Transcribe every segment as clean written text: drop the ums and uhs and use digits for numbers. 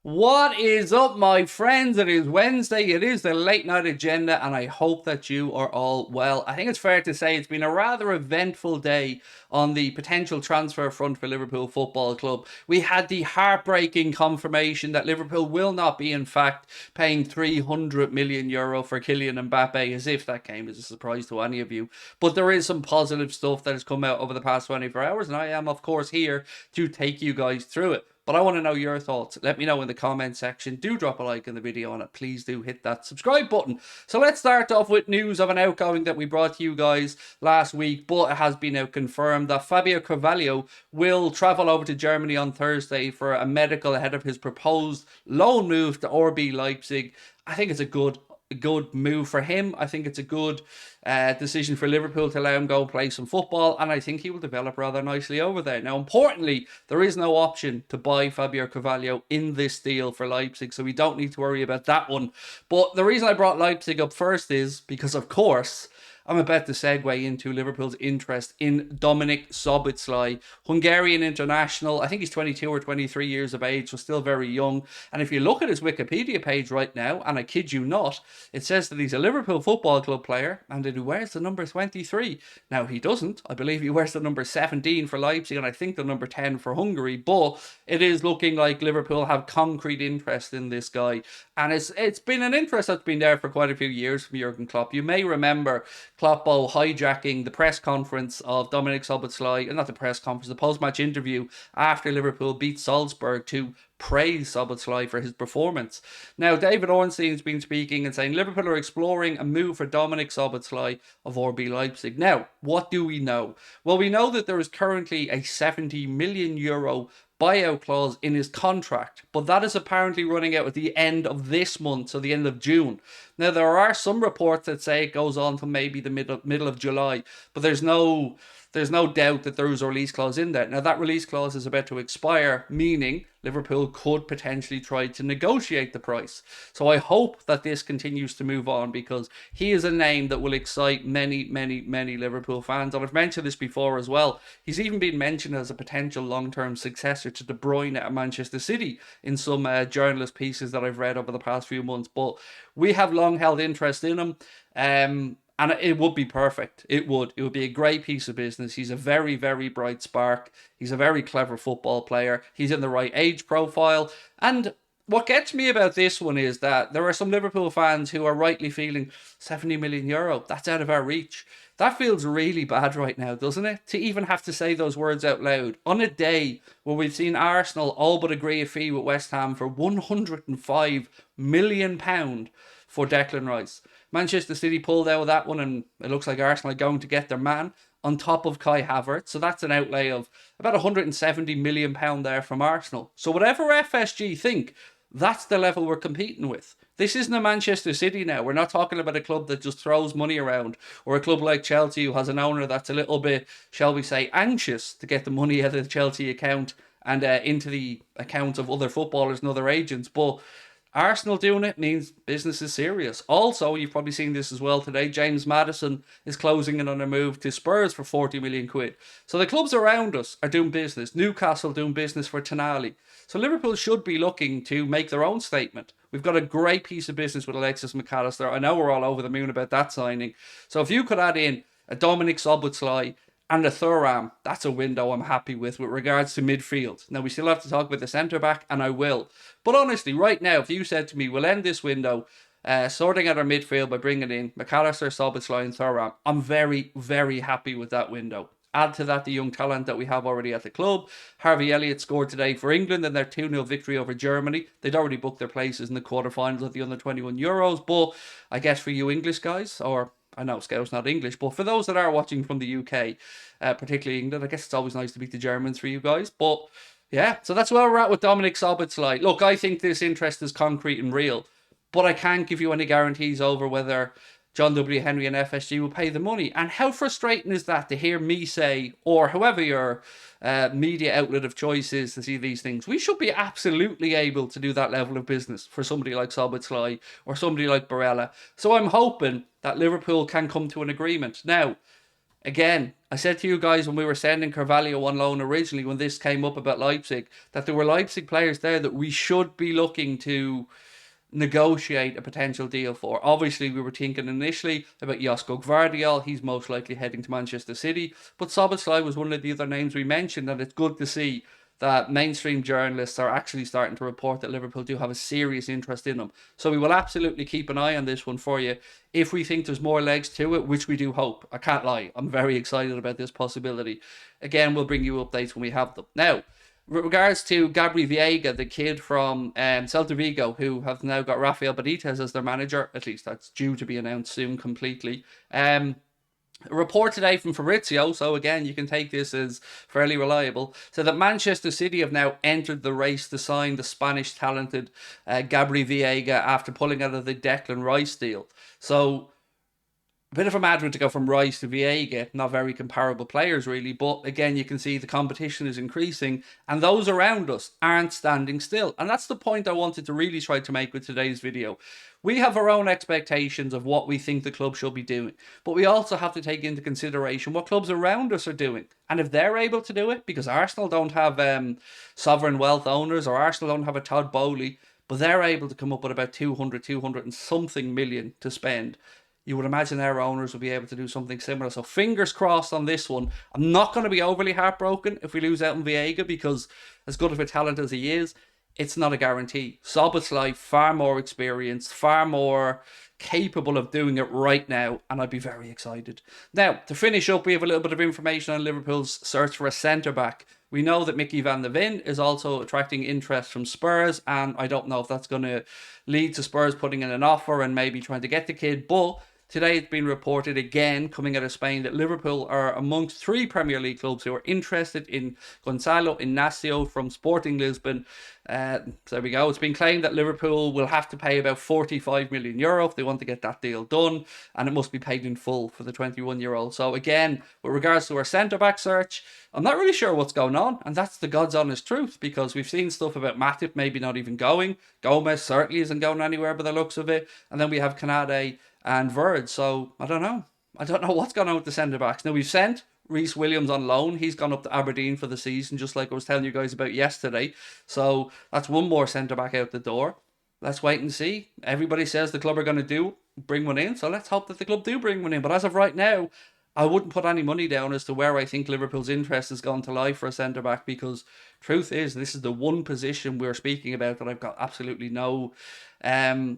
What is up, my friends? It is Wednesday. It is the late night agenda, and I hope that you are all well. I think it's fair to say it's been a rather eventful day on the potential transfer front for Liverpool Football Club. We had the heartbreaking confirmation that Liverpool will not be, in fact, paying €300 million for Kylian Mbappe, as if that came as a surprise to any of you. But there is some positive stuff that has come out over the past 24 hours, and I am, of course, here to take you guys through it. But I want to know your thoughts. Let me know in the comment section. Do drop a like in the video, and please do hit that subscribe button. So let's start off with news of an outgoing that we brought to you guys last week, but it has been now confirmed that Fabio Carvalho will travel over to Germany on Thursday for a medical ahead of his proposed loan move to RB Leipzig. I think it's a good move for him. I think it's a good decision for Liverpool to allow him go play some football, and I think he will develop rather nicely over there. Now, importantly, there is no option to buy Fabio Carvalho in this deal for Leipzig, so we don't need to worry about that one. But the reason I brought Leipzig up first is because, of course, I'm about to segue into Liverpool's interest in Dominik Szoboszlai, Hungarian international. I think he's 22 or 23 years of age, so still very young. And if you look at his Wikipedia page right now, and I kid you not, it says that he's a Liverpool Football Club player and that he wears the number 23. Now, he doesn't. I believe he wears the number 17 for Leipzig and I think the number 10 for Hungary. But it is looking like Liverpool have concrete interest in this guy. And it's been an interest that's been there for quite a few years from Jurgen Klopp. You may remember Kloppo hijacking the press conference of Dominik Szoboszlai, not the press conference, the post-match interview after Liverpool beat Salzburg to praise Szoboszlai for his performance. Now, David Ornstein's been speaking and saying Liverpool are exploring a move for Dominik Szoboszlai of RB Leipzig. Now, what do we know? Well, we know that there is currently a €70 million buyout clause in his contract, but that is apparently running out at the end of this month, so the end of June. Now, there are some reports that say it goes on to maybe the middle of July, but there's no doubt that there is a release clause in there. Now, that release clause is about to expire, meaning Liverpool could potentially try to negotiate the price. So I hope that this continues to move on, because he is a name that will excite many, many, many Liverpool fans. And I've mentioned this before as well. He's even been mentioned as a potential long-term successor to De Bruyne at Manchester City in some journalist pieces that I've read over the past few months. But we have long held interest in him. And it would be perfect. It would be a great piece of business. He's a very, very bright spark. He's a very clever football player. He's in the right age profile. And what gets me about this one is that there are some Liverpool fans who are rightly feeling €70 million. That's out of our reach. That feels really bad right now, doesn't it? To even have to say those words out loud on a day where we've seen Arsenal all but agree a fee with West Ham for £105 million for Declan Rice. Manchester City pulled out of that one, and it looks like Arsenal are going to get their man on top of Kai Havertz. So that's an outlay of about £170 million there from Arsenal. So whatever FSG think, that's the level we're competing with. This isn't a Manchester City now. We're not talking about a club that just throws money around, or a club like Chelsea who has an owner that's a little bit, shall we say, anxious to get the money out of the Chelsea account and into the accounts of other footballers and other agents. But Arsenal doing it means business is serious. Also, you've probably seen this as well today, James Maddison is closing in on a move to Spurs for £40 million. So the clubs around us are doing business. Newcastle doing business for Tonali. So Liverpool should be looking to make their own statement. We've got a great piece of business with Alexis McAllister. I know we're all over the moon about that signing. So if you could add in a Dominik Szoboszlai and a Thuram, that's a window I'm happy with regards to midfield. Now, we still have to talk about the centre-back, and I will. But honestly, right now, if you said to me, we'll end this window sorting out our midfield by bringing in McAllister, Szoboszlai and Thuram, I'm very, very happy with that window. Add to that the young talent that we have already at the club. Harvey Elliott scored today for England in their 2-0 victory over Germany. They'd already booked their places in the quarterfinals of the Under-21 Euros. But I guess for you English guys, or I know Scout's not English, but for those that are watching from the UK, particularly England, I guess it's always nice to beat the Germans for you guys. But yeah, so that's where we're at with Dominik Szoboszlai. Look, I think this interest is concrete and real, but I can't give you any guarantees over whether John W. Henry and FSG will pay the money. And how frustrating is that to hear me say, or whoever your media outlet of choice is to see these things, we should be absolutely able to do that level of business for somebody like Szoboszlai or somebody like Barella. So I'm hoping that Liverpool can come to an agreement. Now, Again, I said to you guys when we were sending Carvalho on loan originally, when this came up about Leipzig, that there were Leipzig players there that we should be looking to negotiate a potential deal for. Obviously, we were thinking initially about Josko Gvardiol. He's most likely heading to Manchester City. But Szoboszlai was one of the other names we mentioned, and it's good to see that mainstream journalists are actually starting to report that Liverpool do have a serious interest in him. So we will absolutely keep an eye on this one for you. If we think there's more legs to it, which we do hope, I can't lie, I'm very excited about this possibility. Again, we'll bring you updates when we have them. Now, with regards to Gabri Veiga, the kid from Celta Vigo, who have now got Rafael Benitez as their manager, at least that's due to be announced soon completely. A report today from Fabrizio, so again, you can take this as fairly reliable, said that Manchester City have now entered the race to sign the Spanish talented Gabri Veiga after pulling out of the Declan Rice deal. So, a bit of a mad one to go from Rice to Veiga, not very comparable players really, but again you can see the competition is increasing and those around us aren't standing still. And that's the point I wanted to really try to make with today's video. We have our own expectations of what we think the club should be doing, but we also have to take into consideration what clubs around us are doing. And if they're able to do it, because Arsenal don't have sovereign wealth owners, or Arsenal don't have a Todd Bowley, but they're able to come up with about 200 and something million to spend, you would imagine their owners will be able to do something similar. So fingers crossed on this one. I'm not going to be overly heartbroken if we lose out on Veiga, because as good of a talent as he is, it's not a guarantee. Szoboszlai, far more experienced, far more capable of doing it right now, and I'd be very excited. Now, to finish up, we have a little bit of information on Liverpool's search for a centre-back. We know that Mickey van der Ven is also attracting interest from Spurs, and I don't know if that's going to lead to Spurs putting in an offer and maybe trying to get the kid, but today it's been reported again, coming out of Spain, that Liverpool are amongst 3 Premier League clubs who are interested in Gonzalo Inacio from Sporting Lisbon. There we go. It's been claimed that Liverpool will have to pay about €45 million if they want to get that deal done, and it must be paid in full for the 21-year-old. So again, with regards to our centre-back search, I'm not really sure what's going on, and that's the God's honest truth, because we've seen stuff about Matip maybe not even going. Gomez certainly isn't going anywhere by the looks of it, and then we have Canade and Verd. So I don't know what's going on with the centre-backs. Now, we've sent Reece Williams on loan. He's gone up to Aberdeen for the season, just like I was telling you guys about yesterday. So that's one more centre-back out the door. Let's wait and see. Everybody says the club are going to bring one in, so let's hope that the club do bring one in. But as of right now, I wouldn't put any money down as to where I think Liverpool's interest has gone to lie for a centre-back, because truth is, this is the one position we're speaking about that I've got absolutely no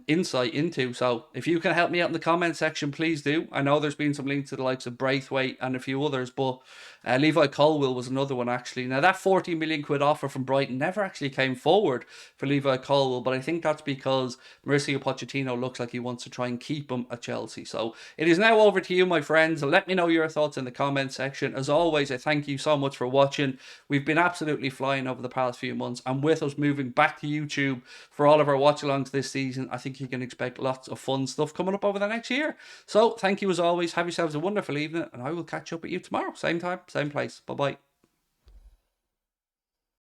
insight into. So if you can help me out in the comment section, please do. I know there's been some links to the likes of Braithwaite and a few others, but Levi Colwill was another one actually. Now that 40 million quid offer from Brighton never actually came forward for Levi Colwill, but I think that's because Mauricio Pochettino looks like he wants to try and keep him at Chelsea. So it is now over to you, my friends. Let me know your thoughts in the comment section. As always, I thank you so much for watching. We've been absolutely flying over the past few months, and with us moving back to YouTube for all of our watch-alongs this season, I think you can expect lots of fun stuff coming up over the next year. So thank you as always. Have yourselves a wonderful evening, and I will catch up with you tomorrow. Same time, same place. Bye-bye.